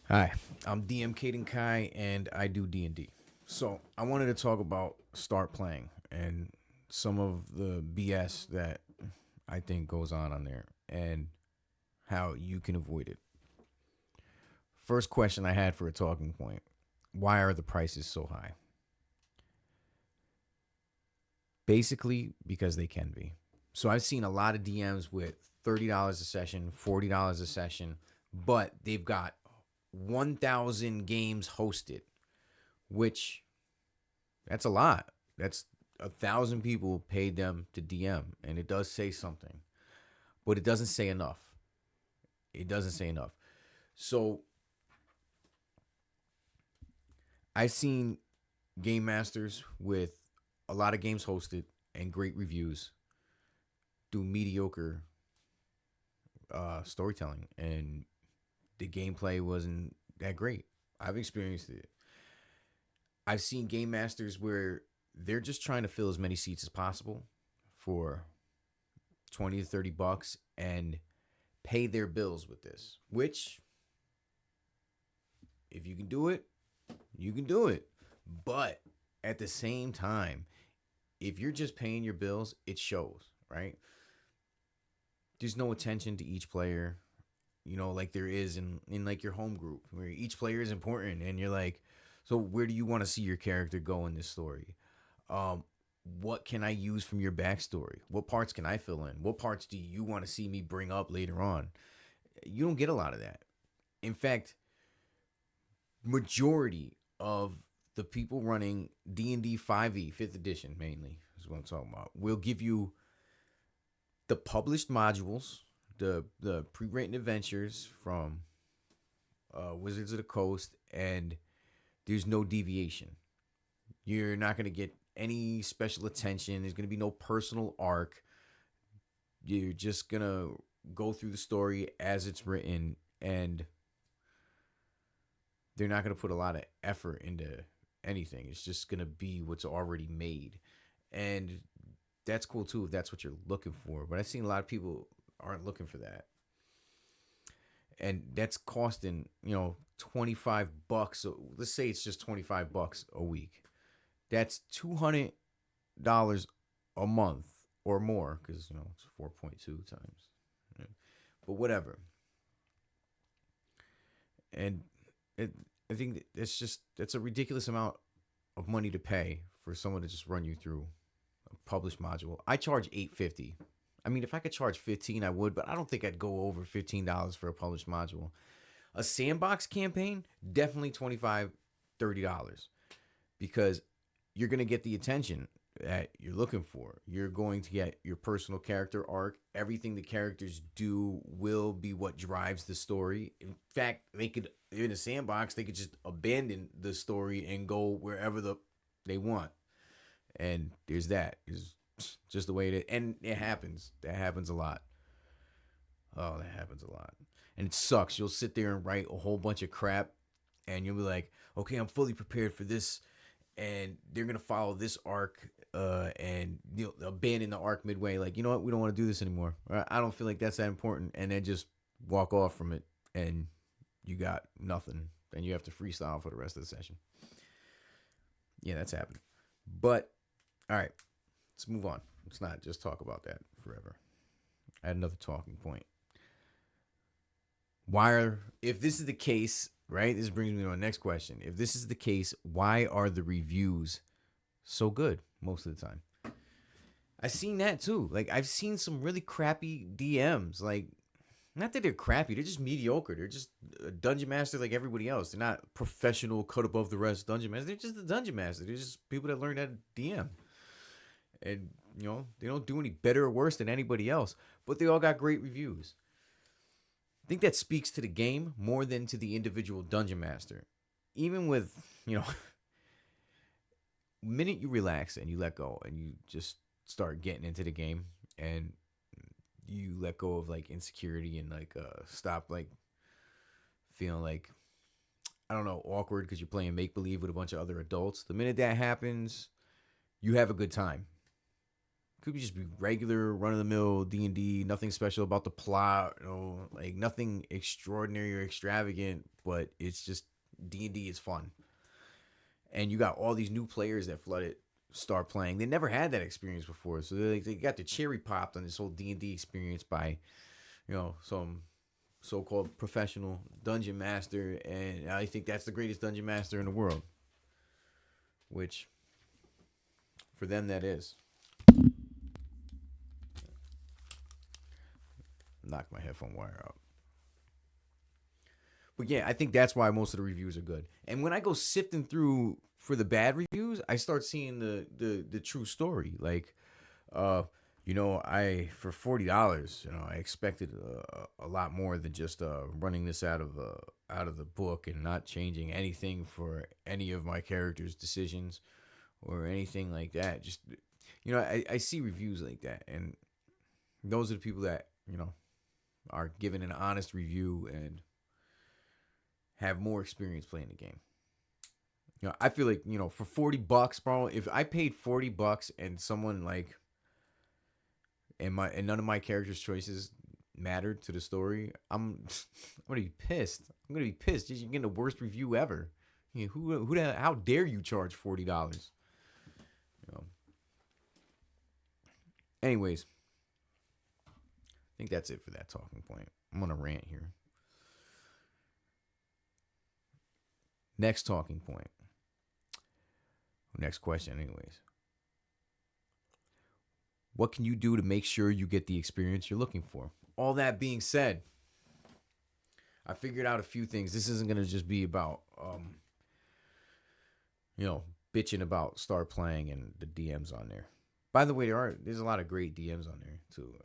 Hi, I'm DM Caden Kai, and I do D&D. So I wanted to talk about start playing and some of the BS that I think goes on there and how you can avoid it. First question I had for a talking point: why are the prices so high? Basically, because they can be. So I've seen a lot of DMs with $30 a session, $40 a session, but they've got 1,000 games hosted, which that's a lot. That's 1,000 people paid them to DM, and it does say something, but it doesn't say enough. It doesn't say enough. So I've seen game masters with a lot of games hosted and great reviews do mediocre storytelling, and the gameplay wasn't that great. I've experienced it. I've seen game masters where they're just trying to fill as many seats as possible for 20 to 30 bucks and pay their bills with this, which if you can do it, you can do it. But at the same time, if you're just paying your bills, it shows, right? There's no attention to each player, like there is in like your home group where each player is important and you're like, so where do you want to see your character go in this story? Um, what can I use from your backstory? What parts can I fill in? What parts do you want to see me bring up later on? You don't get a lot of that. In fact, majority of the people running D&D 5e 5th edition mainly is what I'm talking about will give you the published modules, the pre-written adventures from Wizards of the Coast, and there's no deviation. You're not going to get any special attention. There's going to be no personal arc. You're just going to go through the story as it's written, and they're not going to put a lot of effort into anything. It's just going to be what's already made. And that's cool too if that's what you're looking for. But I've seen a lot of people aren't looking for that. And that's costing, 25 bucks. So let's say it's just 25 bucks a week. That's $200 a month or more because, it's 4.2 times. Yeah. But whatever. And it, I think that's a ridiculous amount of money to pay for someone to just run you through a published module. I charge $8.50. I mean, if I could charge 15, I would, but I don't think I'd go over $15 for a published module. A sandbox campaign, definitely 25, $30 because you're going to get the attention that you're looking for. You're going to get your personal character arc. Everything the characters do will be what drives the story. In fact, they could in a sandbox, they could just abandon the story and go wherever they want. And there's that. It's just the way it is. And it happens. That happens a lot. Oh, that happens a lot. And it sucks. You'll sit there and write a whole bunch of crap and you'll be like, okay, I'm fully prepared for this. And they're going to follow this arc and abandon the arc midway. Like, you know what? We don't want to do this anymore. I don't feel like that's that important. And then just walk off from it and you got nothing. Then you have to freestyle for the rest of the session. Yeah, that's happened. But, all right, let's move on. Let's not just talk about that forever. I had another talking point. If this is the case, right? This brings me to my next question. If this is the case, why are the reviews so good most of the time? I've seen that too. Like, I've seen some really crappy DMs. Like, not that they're crappy, they're just mediocre. They're just a dungeon master like everybody else. They're not professional, cut above the rest dungeon master. They're just a dungeon master. They're just people that learned how to DM. And, they don't do any better or worse than anybody else. But they all got great reviews. I think that speaks to the game more than to the individual dungeon master. Even with, the minute you relax and you let go and you just start getting into the game and you let go of like insecurity and like stop like feeling like I don't know awkward because you're playing make believe with a bunch of other adults. The minute that happens, you have a good time could just be regular run of the mill D&D, nothing special about the plot, like nothing extraordinary or extravagant, but it's just D&D is fun. And you got all these new players that flooded start playing. They never had that experience before, so they got the cherry popped on this whole D&D experience by some so-called professional dungeon master, and I think that's the greatest dungeon master in the world, which for them that is. Knock my headphone wire out. But yeah, I think that's why most of the reviews are good. And when I go sifting through for the bad reviews, I start seeing the true story. Like, I for $40, I expected a lot more than just running this out of the book and not changing anything for any of my characters' decisions or anything like that. Just I see reviews like that, and those are the people that are giving an honest review and have more experience playing the game. I feel like, for $40, bro, if I paid $40 and someone like and none of my characters' choices mattered to the story, I'm gonna be pissed. I'm gonna be pissed. You're getting the worst review ever. How dare you charge $40? Anyways, I think that's it for that talking point. I'm gonna rant here. Next talking point. Next question, anyways. What can you do to make sure you get the experience you're looking for? All that being said, I figured out a few things. This isn't going to just be about, bitching about start playing and the DMs on there. By the way, there's a lot of great DMs on there, too.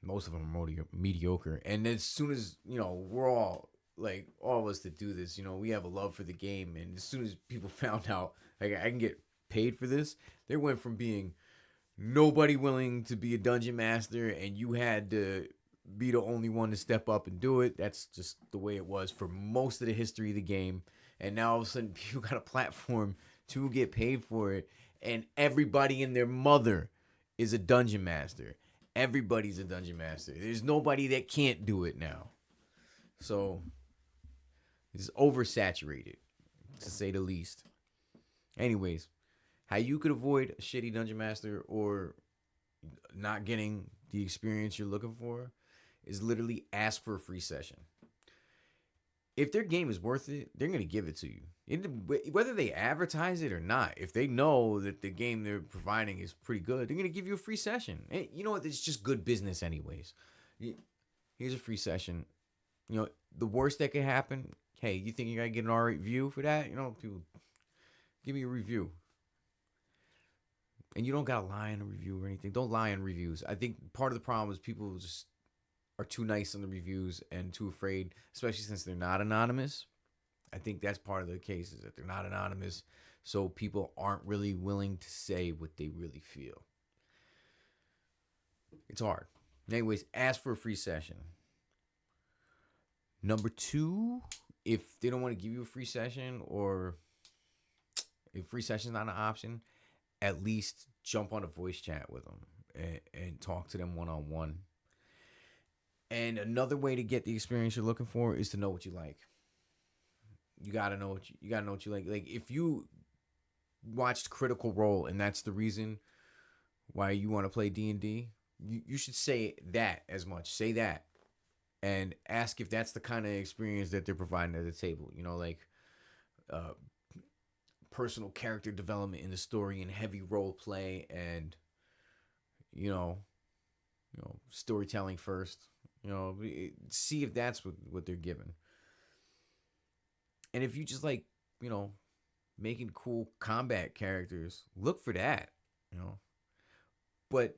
Most of them are mediocre. And as soon as, we're all, like, all of us that do this, we have a love for the game. And as soon as people found out, like, I can get paid for this, they went from being nobody willing to be a dungeon master and you had to be the only one to step up and do it. That's just the way it was for most of the history of the game. And now all of a sudden people got a platform to get paid for it, and everybody and their mother is a dungeon master. Everybody's a dungeon master. There's nobody that can't do it now. So it's oversaturated, to say the least. Anyways, how you could avoid a shitty dungeon master or not getting the experience you're looking for is literally ask for a free session. If their game is worth it, they're going to give it to you. Whether they advertise it or not, if they know that the game they're providing is pretty good, they're going to give you a free session. And you know what? It's just good business anyways. Here's a free session. The worst that could happen, hey, you think you're going to get an alright review for that? People, give me a review. And you don't got to lie in a review or anything. Don't lie in reviews. I think part of the problem is people just are too nice on the reviews and too afraid, especially since they're not anonymous. I think that's part of the case, is that they're not anonymous, so people aren't really willing to say what they really feel. It's hard. Anyways, ask for a free session. Number 2, if they don't want to give you a free session, or if free session's not an option, at least jump on a voice chat with them and talk to them one-on-one. And another way to get the experience you're looking for is to know what you like. You gotta know what you like. Like, if you watched Critical Role and that's the reason why you want to play D&D, you should say that as much. Say that, and ask if that's the kind of experience that they're providing at the table. Personal character development in the story and heavy role play, and storytelling first. See if that's what they're given. And if you just like, making cool combat characters, look for that, But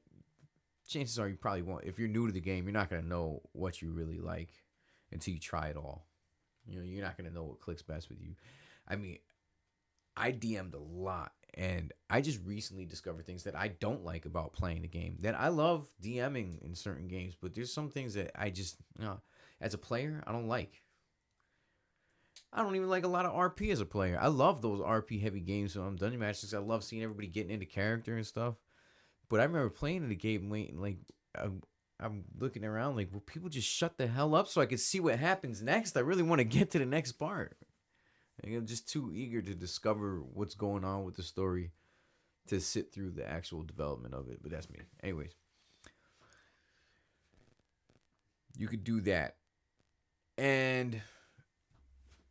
chances are you probably won't. If you're new to the game, you're not going to know what you really like until you try it all. You're not going to know what clicks best with you. I mean, I DM'd a lot, and I just recently discovered things that I don't like about playing the game. That I love DMing in certain games, but there's some things that I just, as a player, I don't like. I don't even like a lot of RP as a player. I love those RP heavy games. So I'm Dungeon Masters. I love seeing everybody getting into character and stuff. But I remember playing in the game late, and like I'm looking around, like, will people just shut the hell up so I can see what happens next? I really want to get to the next part. Like, I'm just too eager to discover what's going on with the story to sit through the actual development of it. But that's me. Anyways, you could do that, and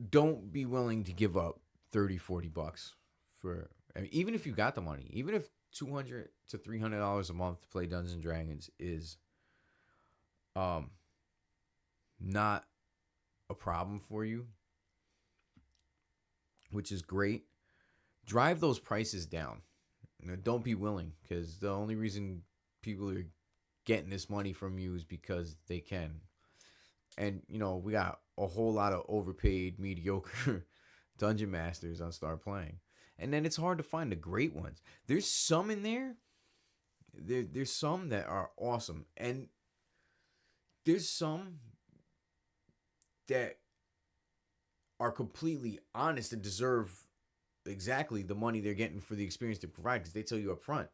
don't be willing to give up 30, $40 for. I mean, even if you got the money, even if $200 to $300 a month to play Dungeons and Dragons is not a problem for you, which is great. Drive those prices down. You know, don't be willing, because the only reason people are getting this money from you is because they can. And you know, we got a whole lot of overpaid, mediocre dungeon masters on Start Playing, and then it's hard to find the great ones. There's some in there. There's some that are awesome, and there's some that are completely honest and deserve exactly the money they're getting for the experience they provide, because they tell you up front,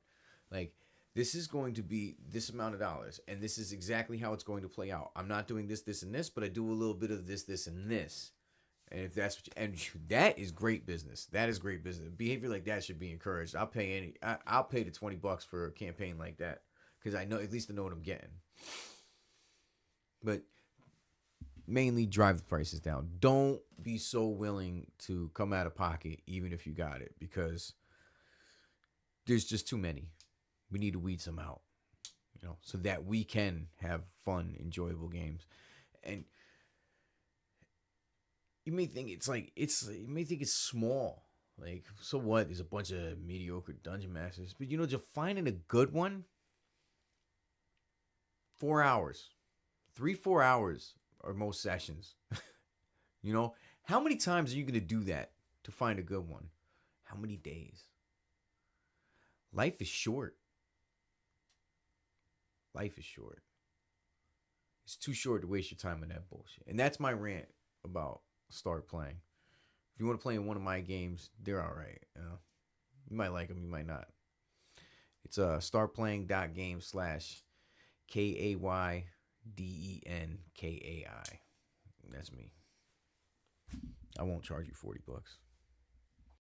like, this is going to be this amount of dollars, and this is exactly how it's going to play out. I'm not doing this, this, and this, but I do a little bit of this, this, and this. And if that's what and that is great business. That is great business. Behavior like that should be encouraged. I'll pay the $20 for a campaign like that, because I know, at least I know what I'm getting. But mainly drive the prices down. Don't be so willing to come out of pocket even if you got it, because there's just too many. We need to weed some out, you know, so that we can have fun, enjoyable games. And you may think you may think it's small. Like, so what? There's a bunch of mediocre dungeon masters, but you know, just finding a good one. 4 hours, 4 hours are most sessions. You know, how many times are you gonna do that to find a good one? How many days? Life is short. Life is short. It's too short to waste your time on that bullshit. And that's my rant about Start Playing. If you want to play in one of my games, they're all right. You know? You might like them, you might not. It's startplaying.games/KAYDENKAI. That's me. I won't charge you $40.